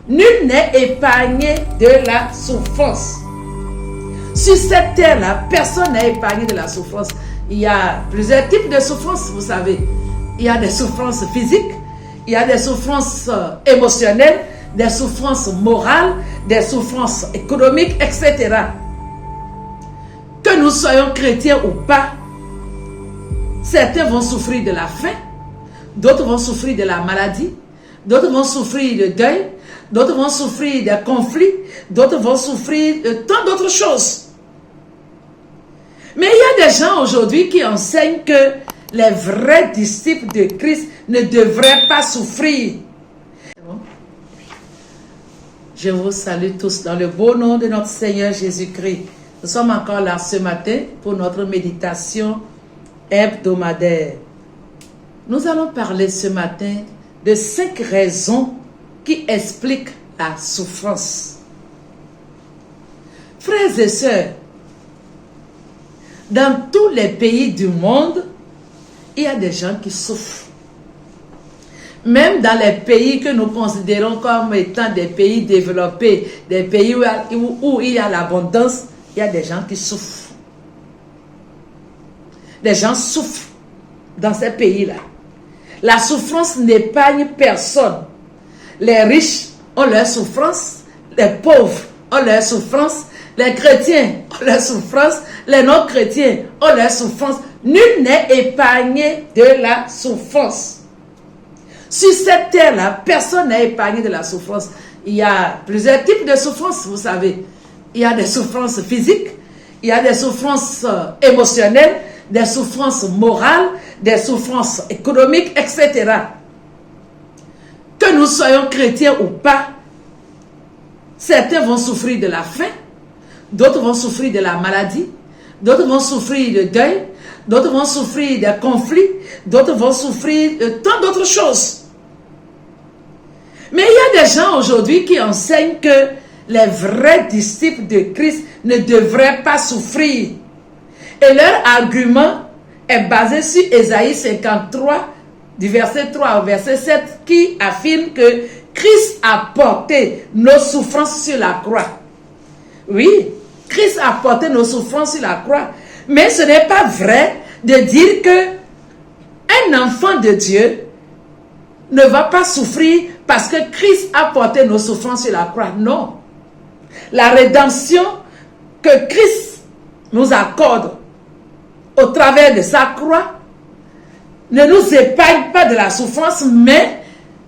Nul n'est épargné de la souffrance. Sur cette terre-là, personne n'est épargné de la souffrance. Il y a plusieurs types de souffrances, vous savez. Il y a des souffrances physiques, il y a des souffrances émotionnelles, des souffrances morales, des souffrances économiques, etc. Que nous soyons chrétiens ou pas, certains vont souffrir de la faim, d'autres vont souffrir de la maladie, d'autres vont souffrir de deuil, d'autres vont souffrir de conflits, d'autres vont souffrir de tant d'autres choses. Mais il y a des gens aujourd'hui qui enseignent que les vrais disciples de Christ ne devraient pas souffrir. Je vous salue tous dans le beau nom de notre Seigneur Jésus-Christ. Nous sommes encore là ce matin pour notre méditation hebdomadaire. Nous allons parler ce matin de 5 raisons qui expliquent la souffrance. Frères et sœurs, dans tous les pays du monde, il y a des gens qui souffrent. Même dans les pays que nous considérons comme étant des pays développés, des pays où il y a l'abondance, il y a des gens qui souffrent. Des gens souffrent dans ces pays-là. La souffrance n'épargne personne. Les riches ont leur souffrance, les pauvres ont leur souffrance, les chrétiens ont leur souffrance, les non-chrétiens ont leur souffrance. Nul n'est épargné de la souffrance. Sur cette terre-là, personne n'est épargné de la souffrance. Il y a plusieurs types de souffrances, vous savez. Il y a des souffrances physiques, il y a des souffrances émotionnelles, des souffrances morales, des souffrances économiques, etc. Que nous soyons chrétiens ou pas, certains vont souffrir de la faim, d'autres vont souffrir de la maladie, d'autres vont souffrir de deuil, d'autres vont souffrir de conflits, d'autres vont souffrir de tant d'autres choses. Mais il y a des gens aujourd'hui qui enseignent que les vrais disciples de Christ ne devraient pas souffrir. Et leur argument est basé sur Ésaïe 53, du verset 3 au verset 7, qui affirme que Christ a porté nos souffrances sur la croix. Oui, Christ a porté nos souffrances sur la croix. Mais ce n'est pas vrai de dire que un enfant de Dieu ne va pas souffrir parce que Christ a porté nos souffrances sur la croix. Non. La rédemption que Christ nous accorde au travers de sa croix ne nous épargne pas de la souffrance, mais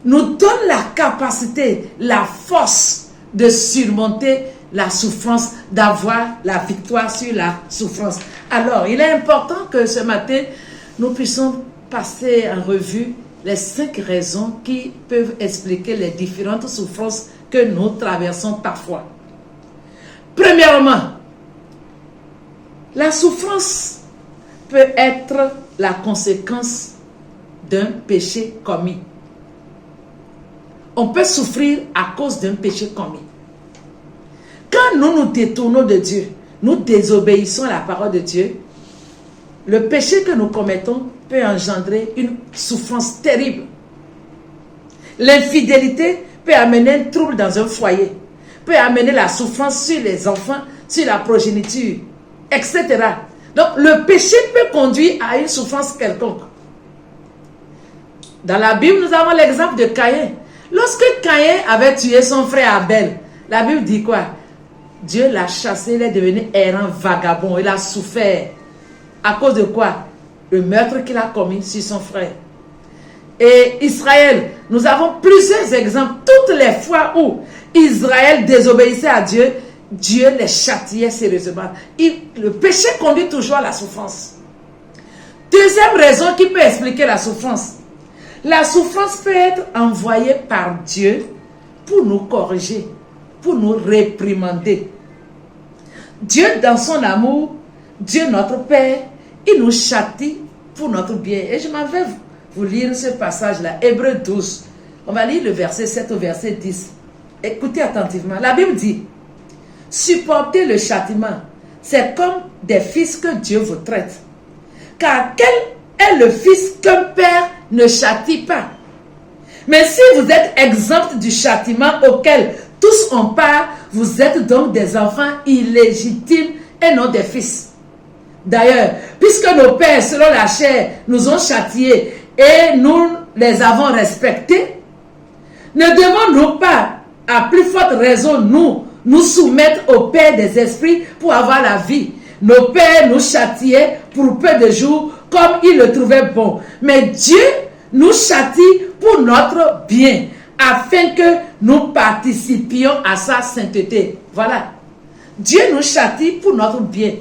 nous donne la capacité, la force de surmonter la souffrance, d'avoir la victoire sur la souffrance. Alors, il est important que ce matin, nous puissions passer en revue les 5 raisons qui peuvent expliquer les différentes souffrances que nous traversons parfois. Premièrement, la souffrance peut être la conséquence d'un péché commis. On peut souffrir à cause d'un péché commis. Quand nous nous détournons de Dieu, nous désobéissons à la parole de Dieu, le péché que nous commettons peut engendrer une souffrance terrible. L'infidélité peut amener un trouble dans un foyer, peut amener la souffrance sur les enfants, sur la progéniture, etc. Donc, le péché peut conduire à une souffrance quelconque. Dans la Bible, nous avons l'exemple de Caïn. Lorsque Caïn avait tué son frère Abel, la Bible dit quoi? Dieu l'a chassé, il est devenu errant, vagabond, il a souffert. À cause de quoi? Le meurtre qu'il a commis sur son frère. Et Israël, nous avons plusieurs exemples. Toutes les fois où Israël désobéissait à Dieu, Dieu les châtiait sérieusement. Le péché conduit toujours à la souffrance. Deuxième raison qui peut expliquer la souffrance. La souffrance peut être envoyée par Dieu pour nous corriger, pour nous réprimander. Dieu, dans son amour, Dieu notre Père, il nous châtie pour notre bien. Et je m'en vais vous lire ce passage-là, Hébreux 12. On va lire le verset 7 au verset 10. Écoutez attentivement. La Bible dit, supporter le châtiment, c'est comme des fils que Dieu vous traite. Car quel est le fils qu'un père ne châtie pas? Mais si vous êtes exempt du châtiment auquel tous ont part, vous êtes donc des enfants illégitimes et non des fils. D'ailleurs, puisque nos pères, selon la chair, nous ont châtiés et nous les avons respectés, ne devons-nous pas, à plus forte raison, nous soumettre au Père des esprits pour avoir la vie? Nos pères nous châtiaient pour peu de jours comme ils le trouvaient bon. Mais Dieu nous châtie pour notre bien, afin que nous participions à sa sainteté. Voilà. Dieu nous châtie pour notre bien,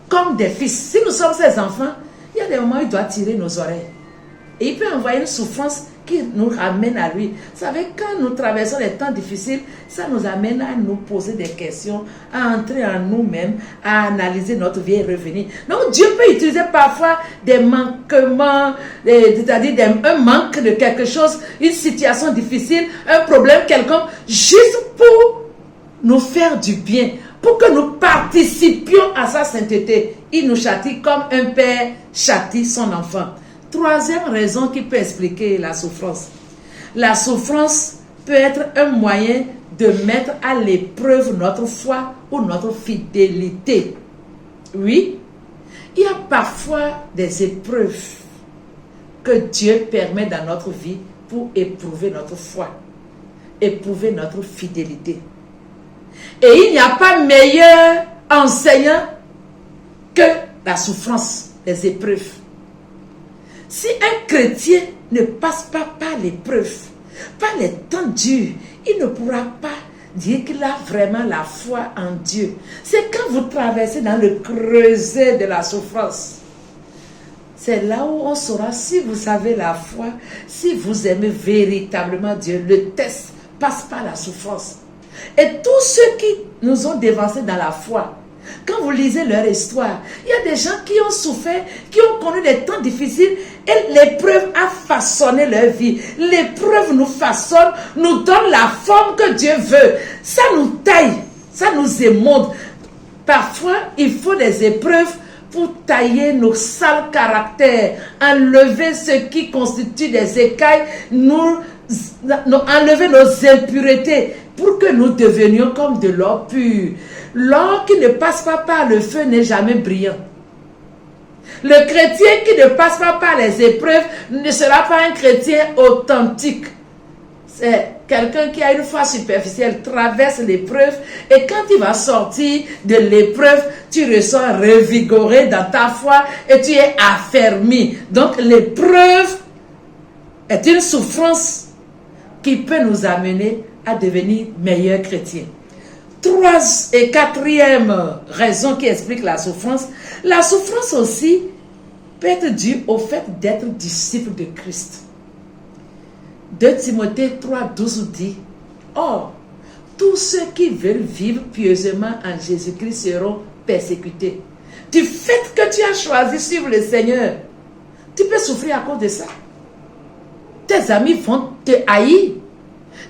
comme des fils. Si nous sommes ses enfants, il y a des moments où il doit tirer nos oreilles. Et il peut envoyer une souffrance qui nous ramène à lui. Vous savez, quand nous traversons des temps difficiles, ça nous amène à nous poser des questions, à entrer en nous-mêmes, à analyser notre vie et revenir. Donc Dieu peut utiliser parfois des manquements, c'est-à-dire un manque de quelque chose, une situation difficile, un problème quelconque, juste pour nous faire du bien, pour que nous participions à sa sainteté. Il nous châtie comme un père châtie son enfant. Troisième raison qui peut expliquer la souffrance. La souffrance peut être un moyen de mettre à l'épreuve notre foi ou notre fidélité. Oui, il y a parfois des épreuves que Dieu permet dans notre vie pour éprouver notre foi, éprouver notre fidélité. Et il n'y a pas meilleur enseignant que la souffrance, les épreuves. Si un chrétien ne passe pas par l'épreuve, par les temps durs, il ne pourra pas dire qu'il a vraiment la foi en Dieu. C'est quand vous traversez dans le creuset de la souffrance. C'est là où on saura si vous avez la foi, si vous aimez véritablement Dieu. Le test passe par la souffrance. Et tous ceux qui nous ont dévancés dans la foi, quand vous lisez leur histoire, il y a des gens qui ont souffert, qui ont connu des temps difficiles et l'épreuve a façonné leur vie. L'épreuve nous façonne, nous donne la forme que Dieu veut. Ça nous taille, ça nous émonde. Parfois, il faut des épreuves pour tailler nos sales caractères, enlever ce qui constitue des écailles, enlever nos impuretés pour que nous devenions comme de l'or pur. L'or qui ne passe pas par le feu n'est jamais brillant. Le chrétien qui ne passe pas par les épreuves ne sera pas un chrétien authentique. C'est quelqu'un qui a une foi superficielle, traverse l'épreuve et quand il va sortir de l'épreuve, tu ressens revigoré dans ta foi et tu es affermi. Donc l'épreuve est une souffrance qui peut nous amener à devenir meilleurs chrétiens. Quatrième raison qui explique la souffrance aussi peut être due au fait d'être disciple de Christ. 2 Timothée 3,12 dit: Or, tous ceux qui veulent vivre pieusement en Jésus-Christ seront persécutés. Du fait que tu as choisi de suivre le Seigneur, tu peux souffrir à cause de ça. Tes amis vont te haïr.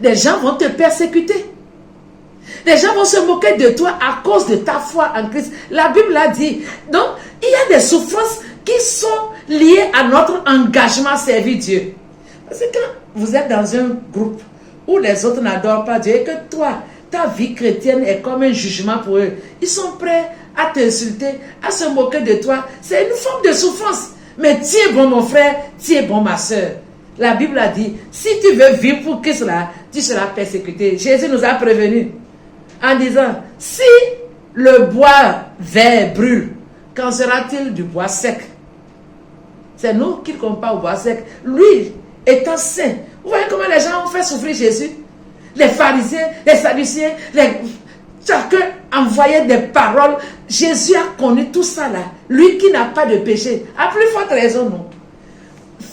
Des gens vont te persécuter. Les gens vont se moquer de toi à cause de ta foi en Christ. La Bible l'a dit. Donc, il y a des souffrances qui sont liées à notre engagement à servir Dieu. Parce que quand vous êtes dans un groupe où les autres n'adorent pas Dieu et que toi, ta vie chrétienne est comme un jugement pour eux, ils sont prêts à t'insulter, à se moquer de toi. C'est une forme de souffrance. Mais tu es bon mon frère, tu es bon ma soeur. La Bible a dit, si tu veux vivre pour Christ là, tu seras persécuté. Jésus nous a prévenus en disant, si le bois vert brûle, qu'en sera-t-il du bois sec? C'est nous qui comparons au bois sec. Lui, étant saint, vous voyez comment les gens ont fait souffrir Jésus? Les pharisiens, les sadducéens, chacun envoyait des paroles. Jésus a connu tout ça là. Lui qui n'a pas de péché. À plus forte raison, non.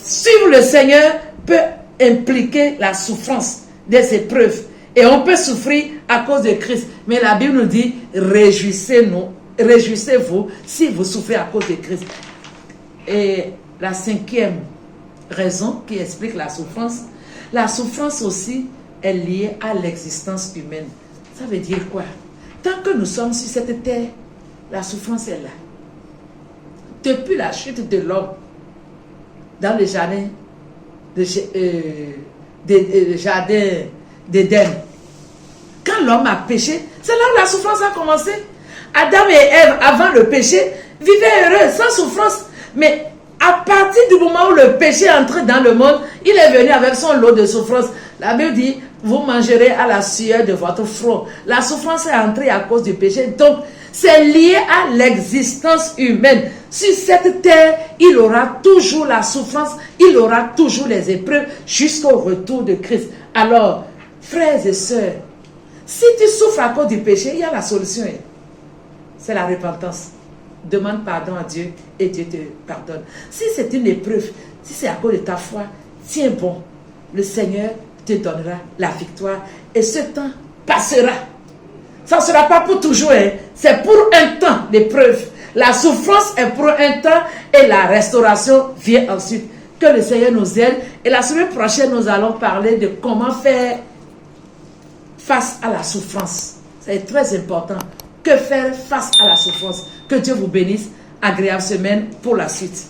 Suivre le Seigneur peut impliquer la souffrance des épreuves. Et on peut souffrir à cause de Christ. Mais la Bible nous dit, réjouissez-vous si vous souffrez à cause de Christ. Et la cinquième raison qui explique la souffrance aussi est liée à l'existence humaine. Ça veut dire quoi? Tant que nous sommes sur cette terre, la souffrance est là. Depuis la chute de l'homme dans le jardin jardin d'Éden. Quand l'homme a péché, c'est là où la souffrance a commencé. Adam et Ève, avant le péché, vivaient heureux, sans souffrance. Mais à partir du moment où le péché est entré dans le monde, il est venu avec son lot de souffrance. La Bible dit, vous mangerez à la sueur de votre front. La souffrance est entrée à cause du péché. Donc, c'est lié à l'existence humaine. Sur cette terre, il aura toujours la souffrance, il aura toujours les épreuves jusqu'au retour de Christ. Alors, frères et sœurs, si tu souffres à cause du péché, il y a la solution. C'est la repentance. Demande pardon à Dieu et Dieu te pardonne. Si c'est une épreuve, si c'est à cause de ta foi, tiens bon. Le Seigneur te donnera la victoire et ce temps passera. Ça ne sera pas pour toujours, hein. C'est pour un temps l'épreuve. La souffrance est pour un temps et la restauration vient ensuite. Que le Seigneur nous aide. Et la semaine prochaine, nous allons parler de comment faire face à la souffrance. C'est très important. Que faire face à la souffrance? Que Dieu vous bénisse. Agréable semaine pour la suite.